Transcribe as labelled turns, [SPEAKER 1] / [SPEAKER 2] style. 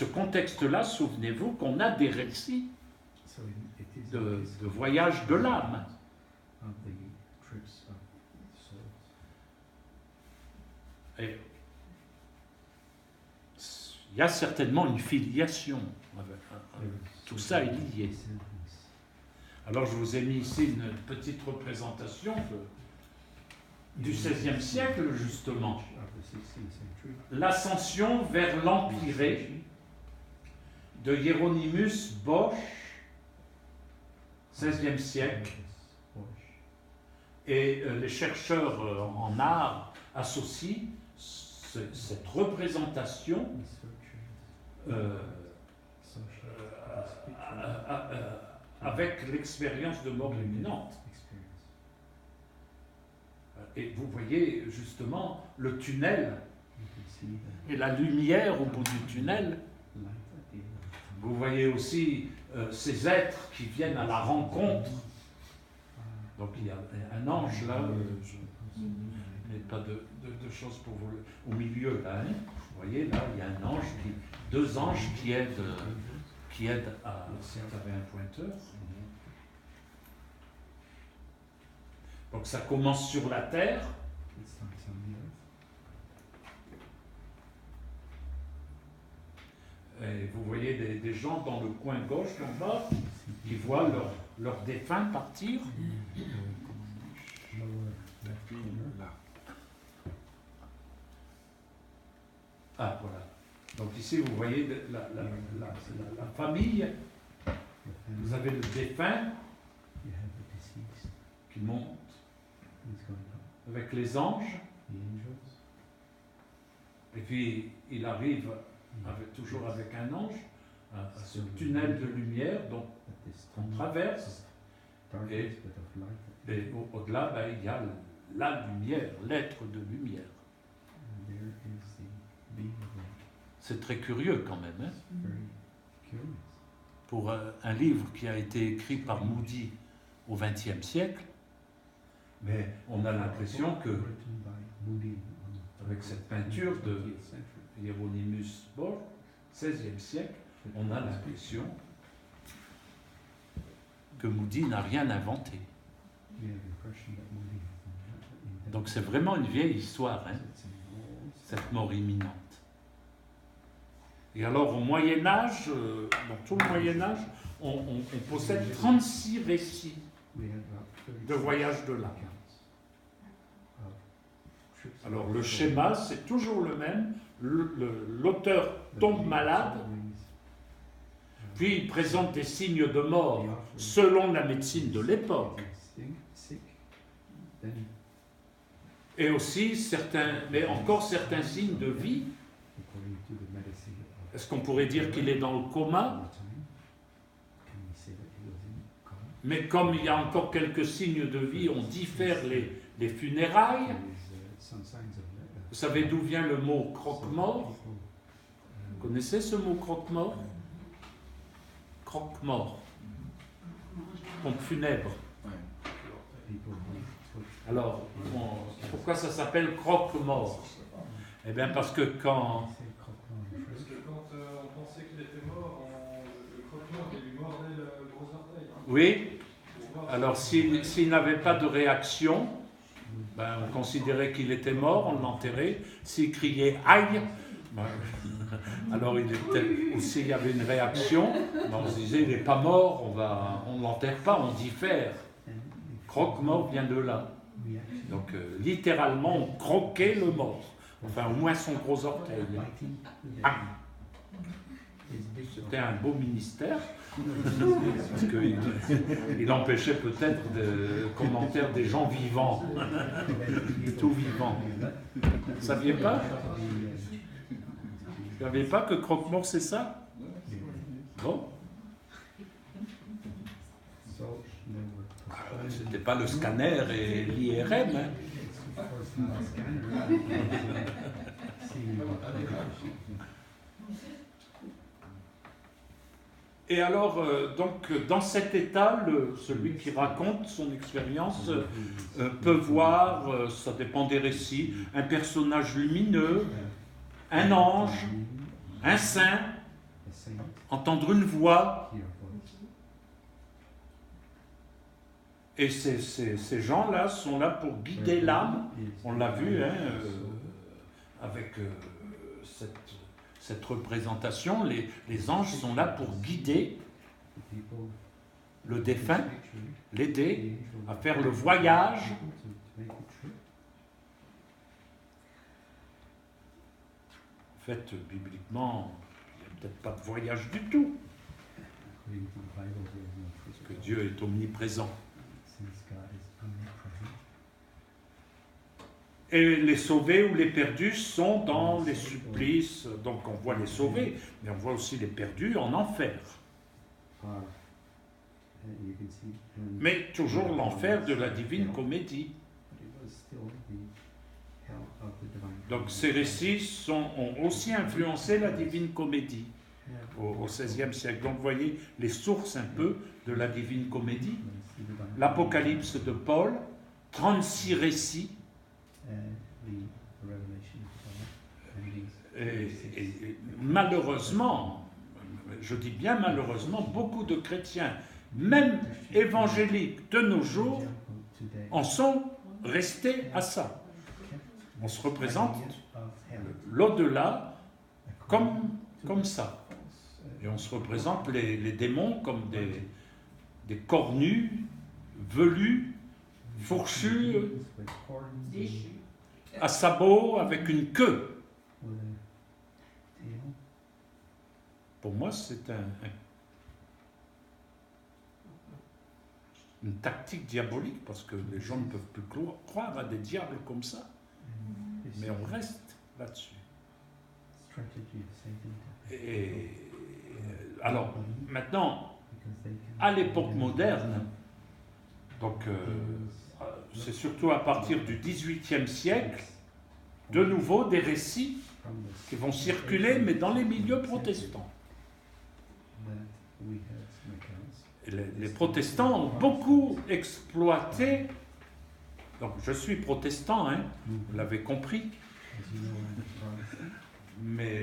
[SPEAKER 1] ce contexte-là, souvenez-vous qu'on a des récits de voyage de l'âme. Et il y a certainement une filiation. Tout ça est lié. Alors je vous ai mis ici une petite représentation du XVIe siècle, justement. L'ascension vers l'Empyrée de Hieronymus Bosch, XVIe siècle. Et les chercheurs en art associent cette représentation avec l'expérience de mort imminente. Et vous voyez justement le tunnel et la lumière au bout du tunnel. Vous voyez aussi ces êtres qui viennent à la rencontre. Donc il y a un ange là, je n'ai pas de choses pour vous au milieu là. Hein. Vous voyez là, il y a un ange, deux anges qui aident à. Si vous avez un pointeur. Donc ça commence sur la terre. Et vous voyez des gens dans le coin gauche, en bas, qui voient leurs défunts partir. Ah, voilà. Donc ici, vous voyez la famille. Vous avez le défunt qui monte avec les anges. Et puis, il arrive toujours avec un ange à ce tunnel de lumière dont on traverse. Et au-delà, il y a la lumière, l'être de lumière. C'est très curieux quand même. Hein? Pour un livre qui a été écrit par Moody au XXe siècle, mais on a l'impression que, avec cette peinture de Hieronymus Bosch, XVIe siècle, on a l'impression que Moody n'a rien inventé. Donc c'est vraiment une vieille histoire, hein, cette mort imminente. Et alors au Moyen-Âge, dans tout le Moyen-Âge, on possède 36 récits de voyage de l'âme. Alors le schéma, c'est toujours le même. L'auteur tombe malade, puis il présente des signes de mort selon la médecine de l'époque. Et aussi mais encore certains signes de vie. Est-ce qu'on pourrait dire qu'il est dans le coma? Mais comme il y a encore quelques signes de vie, on diffère les funérailles. Vous savez d'où vient le mot croque-mort? Vous connaissez ce mot croque-mort? Croque-mort. Pompe funèbre. Alors, pourquoi ça s'appelle croque-mort? Eh bien parce que quand
[SPEAKER 2] on pensait qu'il était mort, le croque-mort lui mordait le gros orteil.
[SPEAKER 1] Oui. Alors s'il n'avait pas de réaction, on considérait qu'il était mort, on l'enterrait. S'il criait « aïe », alors il était, ou s'il y avait une réaction, on se disait « il n'est pas mort, on ne l'enterre pas, on diffère ». Croque-mort vient de là. Donc littéralement, on croquait le mort. Enfin, au moins son gros orteil. Ah. C'était un beau ministère, parce qu'il empêchait peut-être des commentaires des gens vivants, tout vivants. Vous ne saviez pas? Vous ne saviez pas que croque-mort, c'est ça? Bon. C'était pas le scanner et l'IRM. Hein. Et alors, donc, dans cet état, celui qui raconte son expérience peut voir, ça dépend des récits, un personnage lumineux, un ange, un saint, entendre une voix. Et ces gens-là sont là pour guider l'âme. On l'a vu hein, avec cette représentation. Les anges sont là pour guider le défunt, l'aider à faire le voyage. En fait, bibliquement, il n'y a peut-être pas de voyage du tout. Parce que Dieu est omniprésent. Et les sauvés ou les perdus sont dans les supplices. Donc on voit les sauvés, mais on voit aussi les perdus en enfer. Mais toujours l'enfer de la divine comédie. Donc ces récits ont aussi influencé la divine comédie au XVIe siècle. Donc vous voyez les sources un peu de la divine comédie. L'Apocalypse de Paul, 36 récits. Et malheureusement, je dis bien malheureusement, beaucoup de chrétiens, même évangéliques de nos jours, en sont restés à ça. On se représente l'au-delà comme ça. Et on se représente les démons comme des cornus, velus, fourchus, à sabots avec une queue. Pour moi, c'est une tactique diabolique parce que les gens ne peuvent plus croire à des diables comme ça. Mais on reste là-dessus. Et alors, maintenant, à l'époque moderne, donc c'est surtout à partir du XVIIIe siècle, de nouveau des récits qui vont circuler, mais dans les milieux protestants. Et les protestants ont beaucoup exploité. Donc je suis protestant, hein, vous l'avez compris. Mais